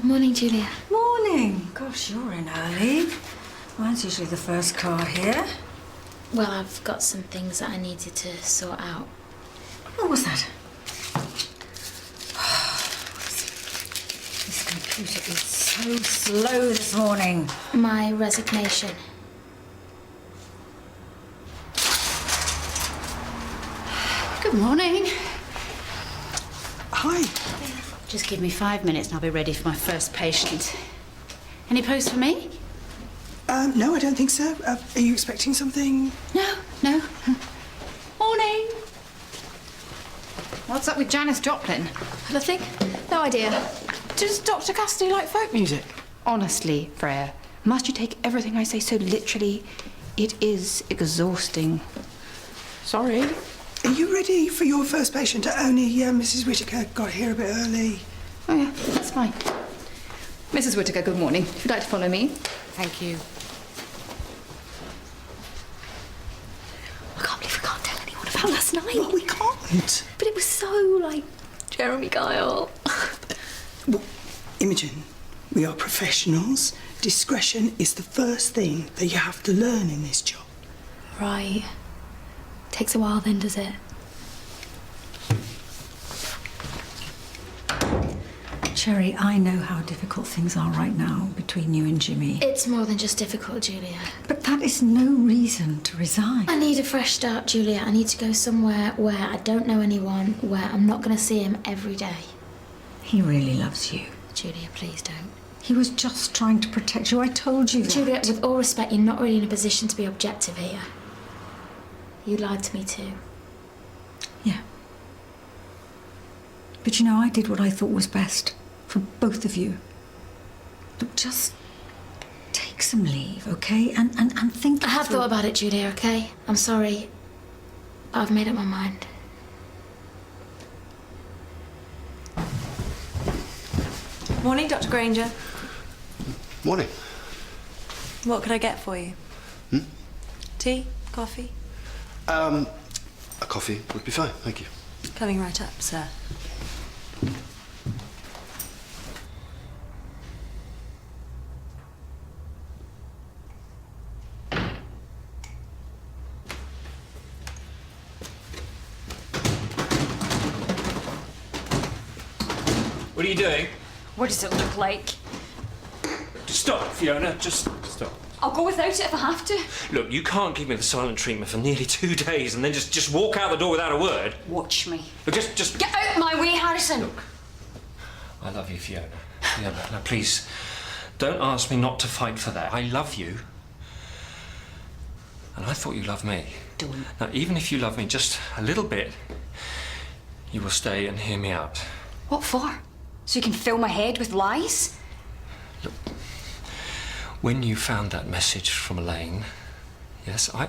Morning, Julia. Morning. Gosh, you're in early. Mine's usually the first car here. Well, I've got some things that I needed to sort out. What was that? This computer is so slow this morning. My resignation. Good morning. Hi. Just give me 5 minutes and I'll be ready for my first patient. Any post for me? No, I don't think so. Are you expecting something? No. Morning. What's up with Janice Joplin? Nothing? No idea. Does Dr. Cassidy like folk music? Honestly, Freya, must you take everything I say so literally? It is exhausting. Sorry. Are you ready for your first patient? Only Mrs. Whittaker got here a bit early. Oh, yeah, that's fine. Mrs. Whittaker, good morning. If you'd like to follow me. Thank you. I can't believe we can't tell anyone about last night. Well, we can't. But it was so, like, Jeremy Kyle. Well, Imogen, we are professionals. Discretion is the first thing that you have to learn in this job. Right. Takes a while then, does it? Cherry, I know how difficult things are right now between you and Jimmy. It's more than just difficult, Julia. But that is no reason to resign. I need a fresh start, Julia. I need to go somewhere where I don't know anyone, where I'm not going to see him every day. He really loves you. Julia, please don't. He was just trying to protect you. I told you that. Julia, with all respect, you're not really in a position to be objective here. You lied to me too. Yeah. But you know, I did what I thought was best for both of you. Look, just take some leave, okay? And think. I have thought about it, Julia, okay? I'm sorry. I've made up my mind. Morning, Dr. Granger. Morning. What could I get for you? Tea? Coffee? A coffee would be fine, thank you. Coming right up, sir. What are you doing? What does it look like? Stop, Fiona, just stop. I'll go without it if I have to. Look, you can't give me the silent treatment for nearly 2 days and then just walk out the door without a word. Watch me. Look, just... Get out my way, Harrison! Look, I love you, Fiona. Fiona, now please, don't ask me not to fight for that. I love you. And I thought you loved me. Don't. Now, even if you love me just a little bit, you will stay and hear me out. What for? So you can fill my head with lies? Look, when you found that message from Elaine, yes, I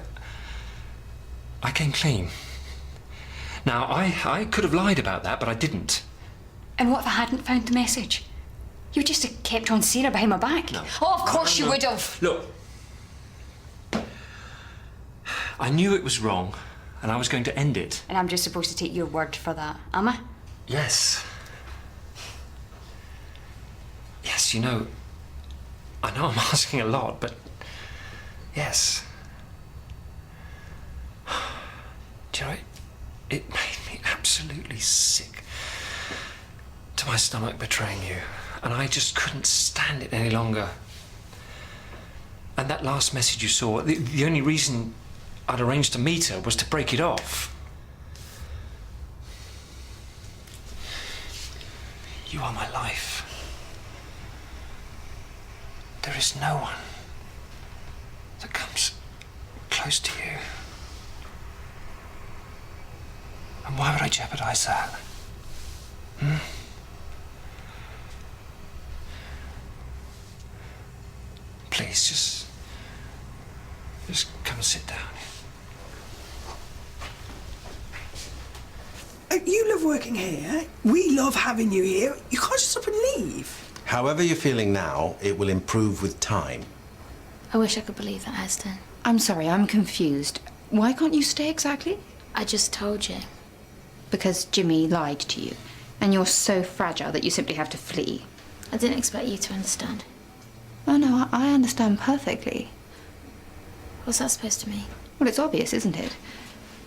came clean. Now, I could have lied about that, but I didn't. And what if I hadn't found the message? You would just have kept on seeing her behind my back. No. Oh, of course No. you would have. Look, I knew it was wrong, and I was going to end it. And I'm just supposed to take your word for that, am I? Yes. Yes, you know, I know I'm asking a lot, but yes. Do you know, it made me absolutely sick to my stomach betraying you, and I just couldn't stand it any longer. And that last message you saw, the only reason I'd arranged to meet her was to break it off. You are my life. There is no one that comes close to you. And why would I jeopardize that? Please, just come and sit down. You love working here. We love having you here. You can't just up and leave. However you're feeling now, it will improve with time. I wish I could believe that, Heston. I'm sorry, I'm confused. Why can't you stay exactly? I just told you. Because Jimmy lied to you. And you're so fragile that you simply have to flee. I didn't expect you to understand. Oh no, I understand perfectly. What's that supposed to mean? Well, it's obvious, isn't it?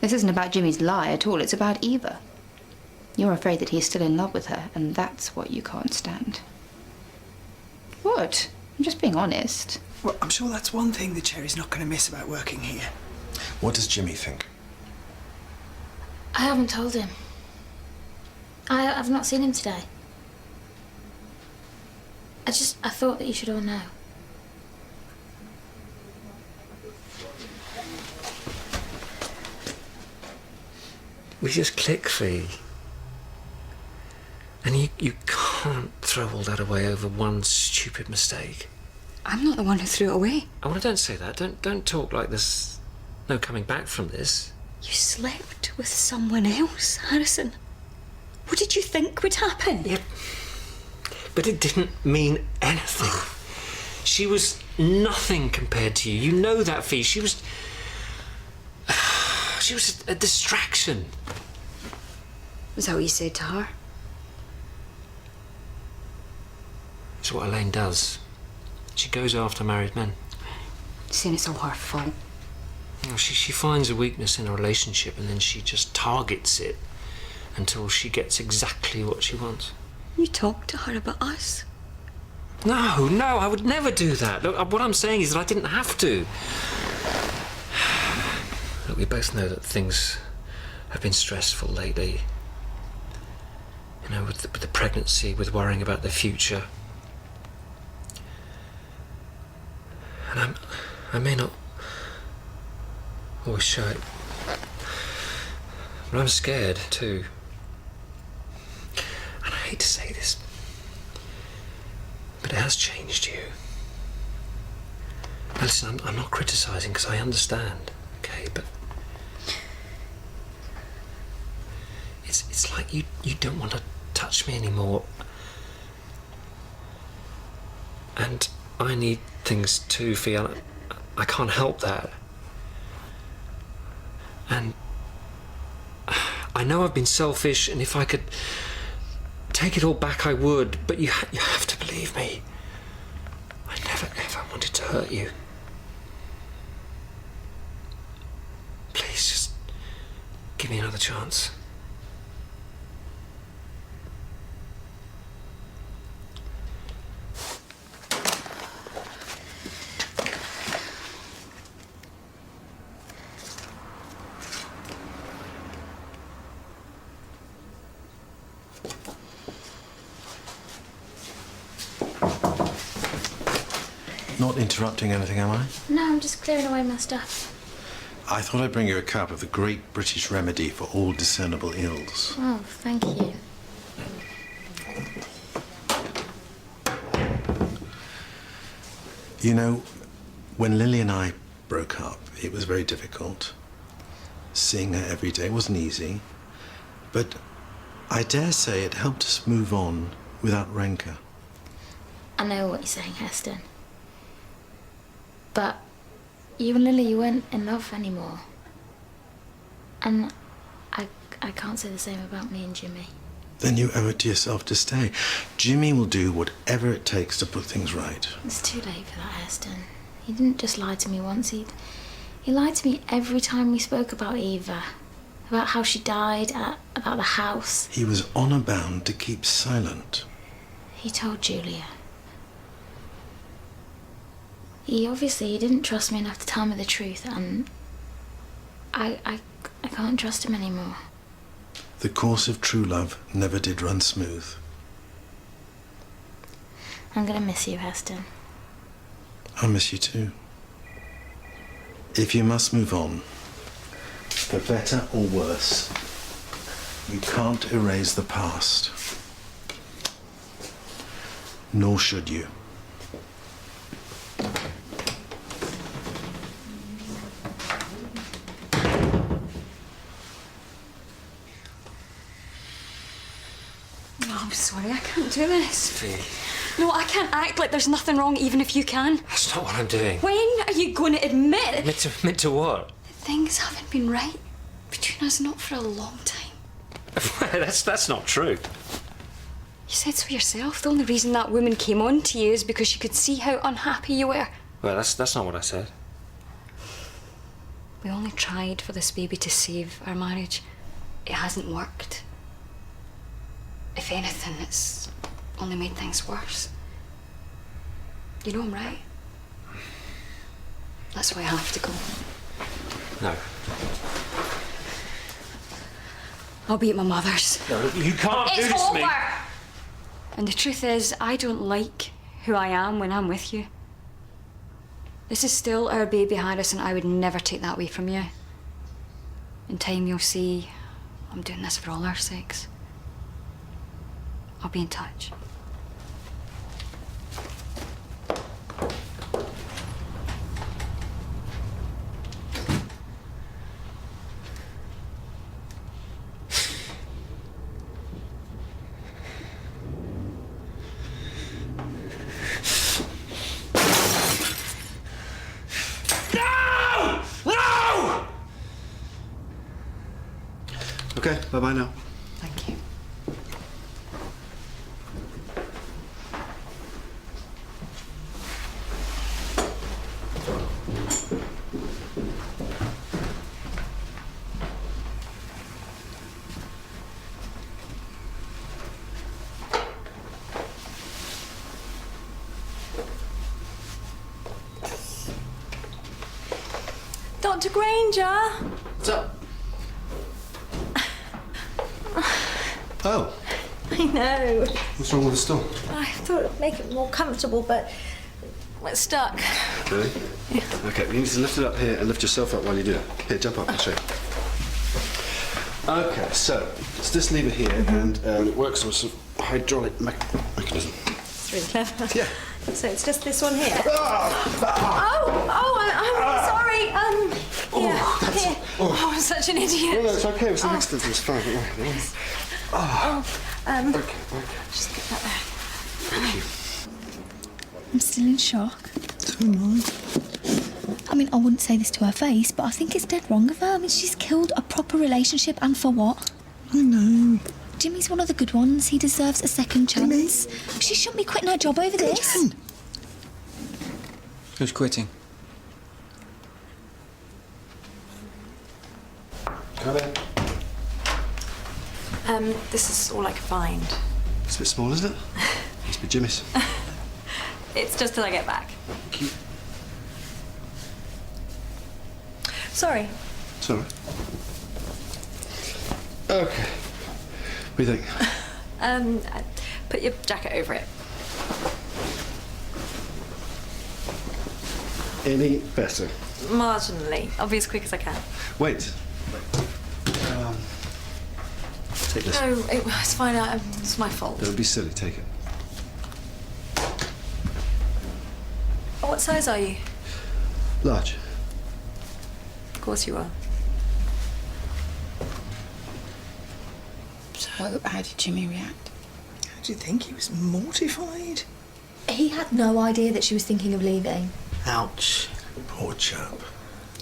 This isn't about Jimmy's lie at all, it's about Eva. You're afraid that he's still in love with her, and that's what you can't stand. What? I'm just being honest. Well, I'm sure that's one thing that Cherry's not going to miss about working here. What does Jimmy think? I haven't told him. I've not seen him today. I thought that you should all know. We just click, Fee. And you can't throw all that away over one stupid mistake. I'm not the one who threw it away. Oh, well, don't say that. Don't talk like there's no coming back from this. You slept with someone else, Harrison. What did you think would happen? Yeah, but it didn't mean anything. She was nothing compared to you. You know that, Fee. She was a distraction. Was that what you said to her? It's what Elaine does. She goes after married men. Saying it's all her fault. You know, she finds a weakness in a relationship and then she just targets it until she gets exactly what she wants. You talked to her about us? No, I would never do that. Look, what I'm saying is that I didn't have to. Look, we both know that things have been stressful lately. You know, with the pregnancy, with worrying about the future. And I may not always show it. But I'm scared, too. And I hate to say this, but it has changed you. Now listen, I'm not criticising because I understand, okay, but it's like you don't want to touch me anymore. And I need things too, Fia. I can't help that. And I know I've been selfish, and if I could take it all back, I would, but you have to believe me. I never ever wanted to hurt you. Please, just give me another chance. Not interrupting anything, am I? No, I'm just clearing away my stuff. I thought I'd bring you a cup of the great British remedy for all discernible ills. Oh, thank you. You know, when Lily and I broke up, it was very difficult. Seeing her every day wasn't easy, but I dare say it helped us move on without rancour. I know what you're saying, Heston. But you and Lily, you weren't in love anymore. And I can't say the same about me and Jimmy. Then you owe it to yourself to stay. Jimmy will do whatever it takes to put things right. It's too late for that, Heston. He didn't just lie to me once. He lied to me every time we spoke about Eva. About how she died, about the house. He was honour bound to keep silent. He told Julia. He didn't trust me enough to tell me the truth, and I can't trust him anymore. The course of true love never did run smooth. I'm gonna miss you, Heston. I'll miss you too. If you must move on, for better or worse, you can't erase the past. Nor should you. I'm sorry, I can't do this. Fee, No, I can't act like there's nothing wrong even if you can. that's not what I'm doing. When are you going to admit Admit to what? that things haven't been right between us, not for a long time? That's not true. You said so yourself. The only reason that woman came on to you is because she could see how unhappy you were. Well, that's not what I said. We only tried for this baby to save our marriage. It hasn't worked. If anything, it's only made things worse. You know I'm right. That's why I have to go. No. I'll be at my mother's. No, you can't do It's this to me. over! And the truth is, I don't like who I am when I'm with you. This is still our baby, Harris, and I would never take that away from you. In time, you'll see I'm doing this for all our sakes. I'll be in touch. Okay, bye-bye now. Thank you. Dr. Granger! What's up? Oh, I know. what's wrong with the stool? I thought it'd make it more comfortable, but it's stuck. Really? Yeah. Okay, you need to lift it up here and lift yourself up while you do it. Here, jump up, I'll show you. Okay, so it's this lever here, and it works with some hydraulic mechanism. It's really clever. Yeah. So it's just this one here. I'm really sorry. Here. Oh, I'm such an idiot. No, it's okay. It's an accident. It's fine. Don't worry. Okay. Just get that there. Thank you. I'm still in shock. So am I mean, I wouldn't say this to her face, but I think it's dead wrong of her. I mean, she's killed a proper relationship, and for what? I know. Jimmy's one of the good ones. He deserves a second chance. Jimmy? She shouldn't be quitting her job over this. Imogen! Who's quitting? Come in. This is all I could find. It's a bit small, isn't it? Must be Jimmy's. It's just till I get back. Thank you. Sorry. It's all right. Okay. What do you think? Put your jacket over it. Any better? Marginally. I'll be as quick as I can. Wait. Take this. No, it's fine. It's my fault. Don't be silly. Take it. What size are you? Large. Of course you are. So, how did Jimmy react? How do you think? He was mortified. He had no idea that she was thinking of leaving. Ouch. Poor chap.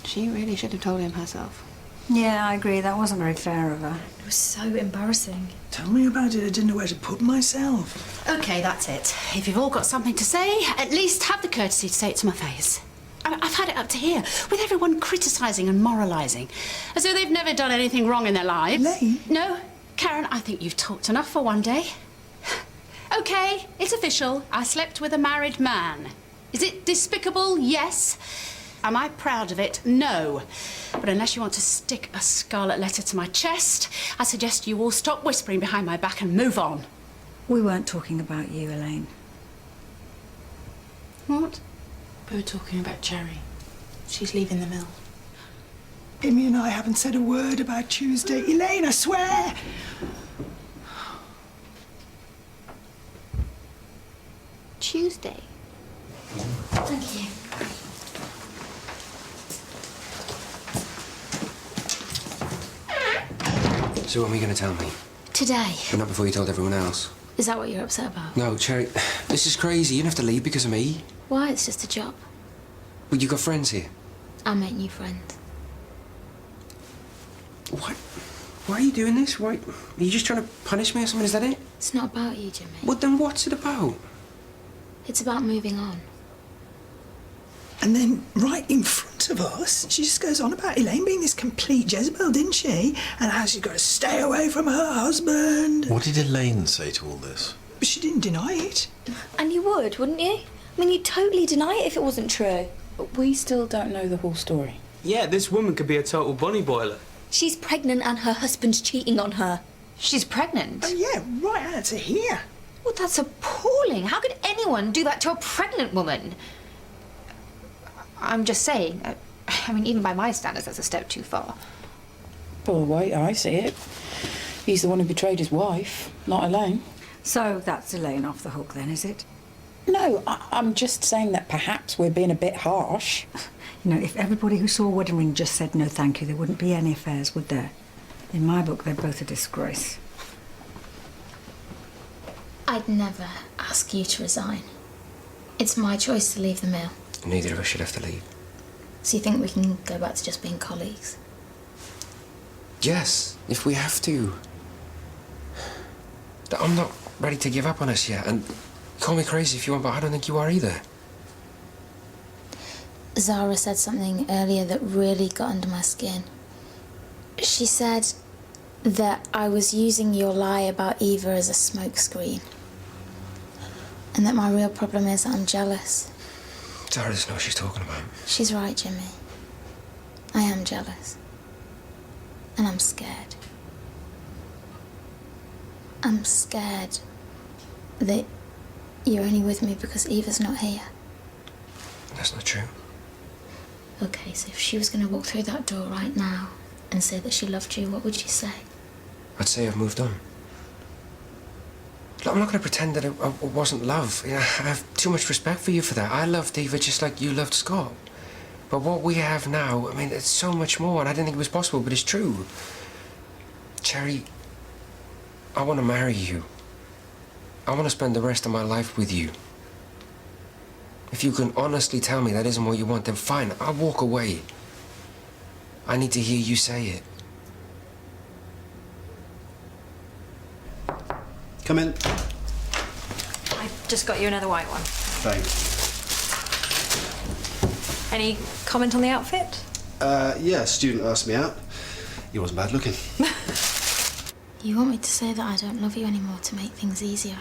She really should have told him herself. Yeah, I agree. That wasn't very fair of her. It was so embarrassing. Tell me about it. I didn't know where to put myself. Okay, that's it. If you've all got something to say, at least have the courtesy to say it to my face. I've had it up to here, with everyone criticising and moralising, as though they've never done anything wrong in their lives. Elaine? No, Karen, I think you've talked enough for one day. Okay, it's official. I slept with a married man. Is it despicable? Yes. Am I proud of it? No. But unless you want to stick a scarlet letter to my chest, I suggest you all stop whispering behind my back and move on. We weren't talking about you, Elaine. What? We were talking about Cherry. She's leaving the mill. Amy and I haven't said a word about Tuesday. Elaine, I swear. Tuesday. Thank you. So when are you going to tell me? Today. But not before you told everyone else. Is that what you're upset about? No, Cherry, this is crazy. You don't have to leave because of me. Why? It's just a job. Well, you've got friends here. I make new friends. What? Why are you doing this? Why? Are you just trying to punish me or something? Is that it? It's not about you, Jimmy. Well, then what's it about? It's about moving on. And then, right in front of us, she just goes on about Elaine being this complete Jezebel, didn't she? And how she's got to stay away from her husband. What did Elaine say to all this? But she didn't deny it. And you would, wouldn't you? I mean, you'd totally deny it if it wasn't true. But we still don't know the whole story. Yeah, this woman could be a total bunny boiler. She's pregnant and her husband's cheating on her. She's pregnant? Oh, yeah, right out to here. Well, that's appalling. How could anyone do that to a pregnant woman? I'm just saying, I mean, even by my standards, that's a step too far. Well, the way I see it, he's the one who betrayed his wife, not Elaine. So that's Elaine off the hook then, is it? No, I'm just saying that perhaps we're being a bit harsh. You know, if everybody who saw a wedding ring just said no thank you, there wouldn't be any affairs, would there? In my book, they're both a disgrace. I'd never ask you to resign. It's my choice to leave the mill. Neither of us should have to leave. So you think we can go back to just being colleagues? Yes, if we have to. I'm not ready to give up on us yet, and call me crazy if you want, but I don't think you are either. Zara said something earlier that really got under my skin. She said that I was using your lie about Eva as a smokescreen. And that my real problem is that I'm jealous. Zara doesn't know what she's talking about. She's right, Jimmy. I am jealous. And I'm scared. I'm scared that you're only with me because Eva's not here. That's not true. Okay, so if she was going to walk through that door right now and say that she loved you, what would you say? I'd say I've moved on. Look, I'm not going to pretend that it wasn't love. You know, I have too much respect for you for that. I loved Eva just like you loved Scott. But what we have now, I mean, it's so much more, and I didn't think it was possible, but it's true. Cherry, I want to marry you. I want to spend the rest of my life with you. If you can honestly tell me that isn't what you want, then fine, I'll walk away. I need to hear you say it. Come in. I just got you another white one. Thanks. Any comment on the outfit? Yeah, a student asked me out. He wasn't bad looking. You want me to say that I don't love you anymore to make things easier?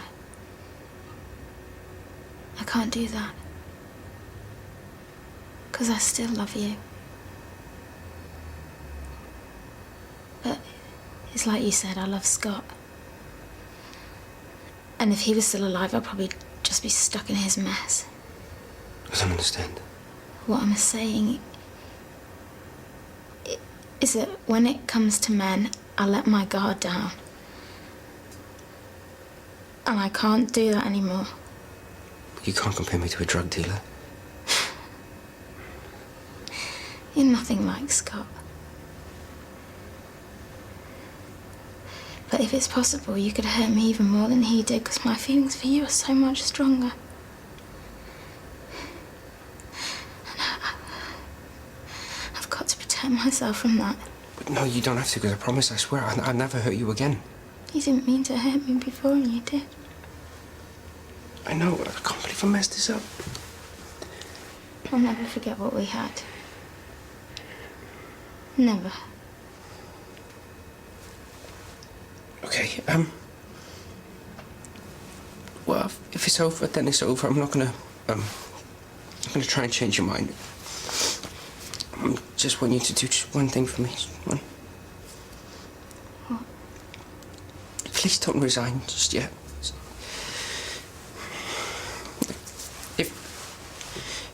I can't do that. Because I still love you. But it's like you said, I love Scott. And if he was still alive, I'd probably just be stuck in his mess. I don't understand. What I'm saying is that when it comes to men, I let my guard down. And I can't do that anymore. You can't compare me to a drug dealer. You're nothing like Scott. But if it's possible, you could hurt me even more than he did, because my feelings for you are so much stronger. And I've got to protect myself from that. But no, you don't have to, because I promise, I swear, I'll never hurt you again. You didn't mean to hurt me before, and you did. I know, I can't believe I messed this up. I'll never forget what we had. Never. Okay, well, if it's over, then it's over. I'm not gonna try and change your mind. I just want you to do just one thing for me. Just one. What? Please don't resign just yet.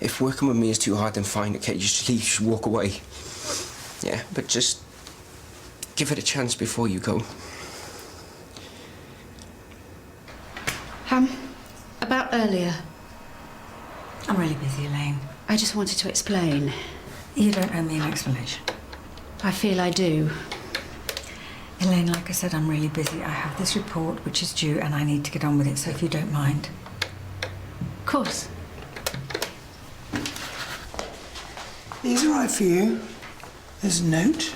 If working with me is too hard, then fine, okay, just leave, just walk away. Yeah, but just give it a chance before you go. About earlier. I'm really busy, Elaine. I just wanted to explain. You don't owe me an explanation. I feel I do. Elaine, like I said, I'm really busy. I have this report which is due and I need to get on with it, so if you don't mind. Of course. These are right for you. There's a note.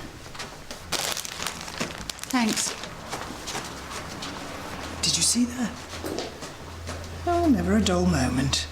Thanks. Did you see that? Oh, never a dull moment.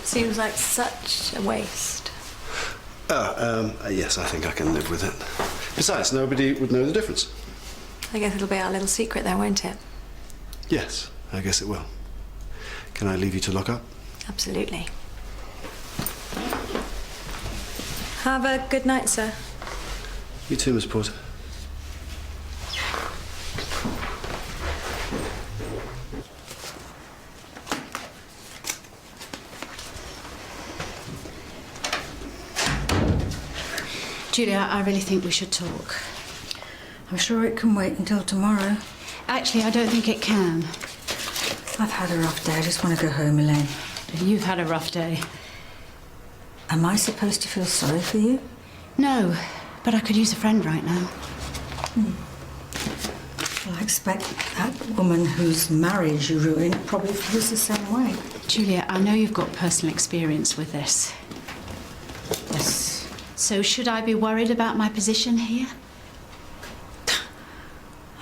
Seems like such a waste. Yes, I think I can live with it. Besides, nobody would know the difference. I guess it'll be our little secret then, won't it? Yes, I guess it will. Can I leave you to lock up? Absolutely. Have a good night, sir. You too, Miss Porter. Julia, I really think we should talk. I'm sure it can wait until tomorrow. Actually, I don't think it can. I've had a rough day. I just want to go home, Elaine. You've had a rough day. Am I supposed to feel sorry for you? No, but I could use a friend right now. Well, I expect that woman whose marriage you ruined probably feels the same way. Julia, I know you've got personal experience with this. Yes. So should I be worried about my position here?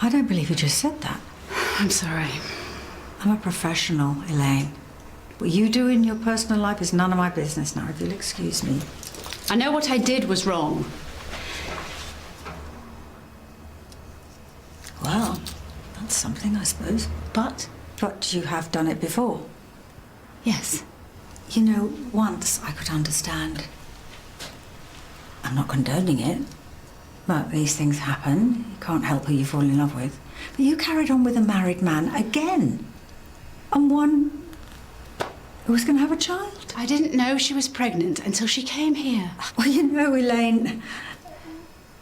I don't believe you just said that. I'm sorry. I'm a professional, Elaine. What you do in your personal life is none of my business now, if you'll excuse me. I know what I did was wrong. Well, that's something, I suppose. But you have done it before. Yes. You know, once I could understand. I'm not condoning it, but these things happen. You can't help who you fall in love with. But you carried on with a married man again. And one who was going to have a child. I didn't know she was pregnant until she came here. Well, you know, Elaine,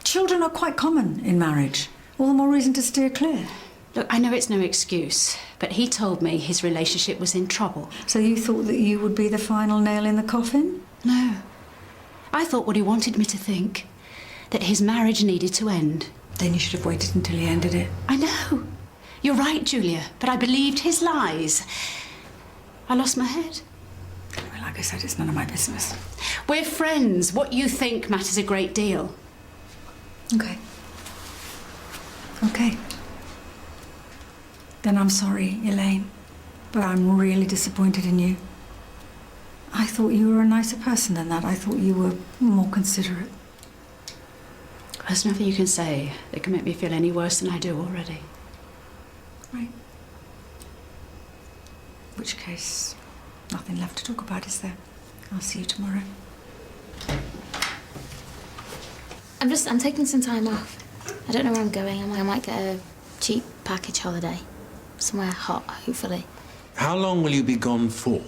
children are quite common in marriage. All the more reason to steer clear. Look, I know it's no excuse, but he told me his relationship was in trouble. So you thought that you would be the final nail in the coffin? No. I thought what he wanted me to think, that his marriage needed to end. Then you should have waited until he ended it. I know. You're right, Julia, but I believed his lies. I lost my head. Well, like I said, it's none of my business. We're friends. What you think matters a great deal. Okay. Okay. Then I'm sorry, Elaine, but I'm really disappointed in you. I thought you were a nicer person than that. I thought you were more considerate. There's nothing you can say that can make me feel any worse than I do already. Right. In which case, nothing left to talk about, is there? I'll see you tomorrow. I'm taking some time off. I don't know where I'm going. I might get a cheap package holiday. Somewhere hot, hopefully. How long will you be gone for?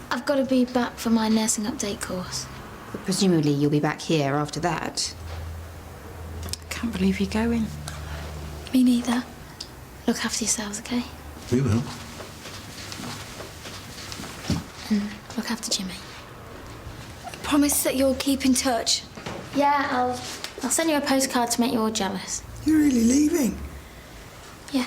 I've got to be back for my nursing update course. But presumably you'll be back here after that. I can't believe you're going. Me neither. Look after yourselves, okay? We will. And look after Jimmy. Promise that you'll keep in touch. Yeah, I'll send you a postcard to make you all jealous. You're really leaving? Yeah.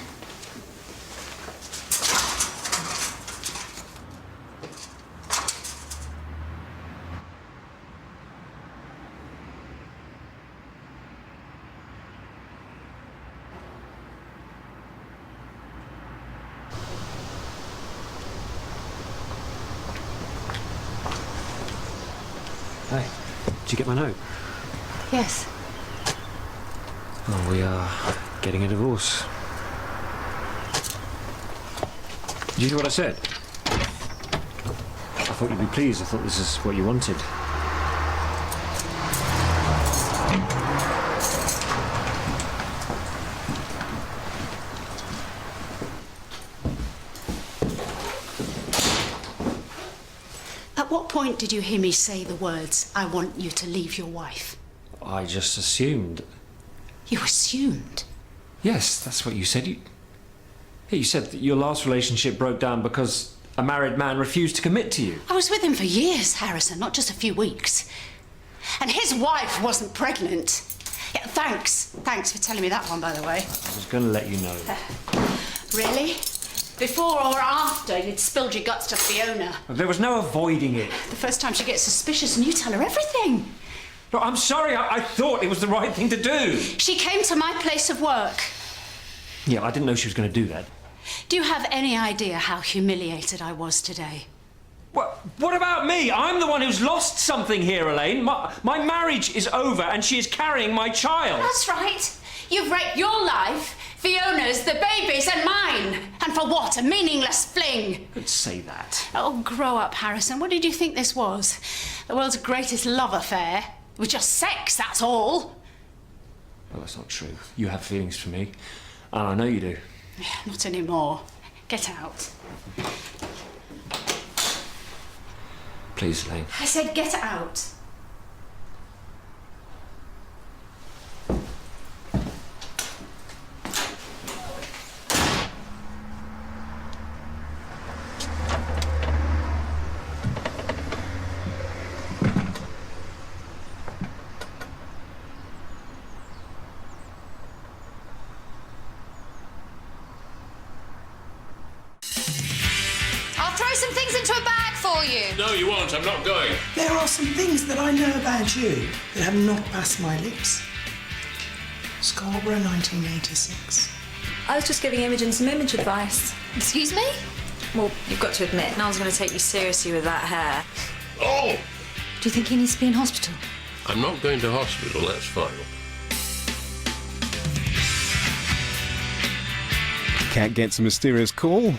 Hey, did you get my note? Yes. Oh, we are getting a divorce. Did you hear what I said? I thought you'd be pleased. I thought this is what you wanted. At what point did you hear me say the words, "I want you to leave your wife"? I just assumed. You assumed? Yes, that's what you said. You said that your last relationship broke down because a married man refused to commit to you. I was with him for years, Harrison, not just a few weeks. And his wife wasn't pregnant. Yeah, thanks for telling me that one, by the way. I was going to let you know. Really? Before or after you'd spilled your guts to Fiona? There was no avoiding it. The first time she gets suspicious and you tell her everything. Look, I'm sorry, I thought it was the right thing to do. She came to my place of work. Yeah, I didn't know she was going to do that. Do you have any idea how humiliated I was today? What about me? I'm the one who's lost something here, Elaine. My marriage is over and she is carrying my child. That's right. You've wrecked your life, Fiona's, the baby's and mine. And for what? A meaningless fling. Don't say that. Oh, grow up, Harrison. What did you think this was? The world's greatest love affair? It was just sex, that's all. Well, that's not true. You have feelings for me. And I know you do. Not anymore. Get out. Please, Elaine. I said get out. I'll throw some things into a bag for you. No, you won't. I'm not going. There are some things that I know about you that have not passed my lips. Scarborough, 1986. I was just giving Imogen some image advice. Excuse me? Well, you've got to admit, no one's going to take you seriously with that hair. Oh! Do you think he needs to be in hospital? I'm not going to hospital, that's final. Cat gets a mysterious call.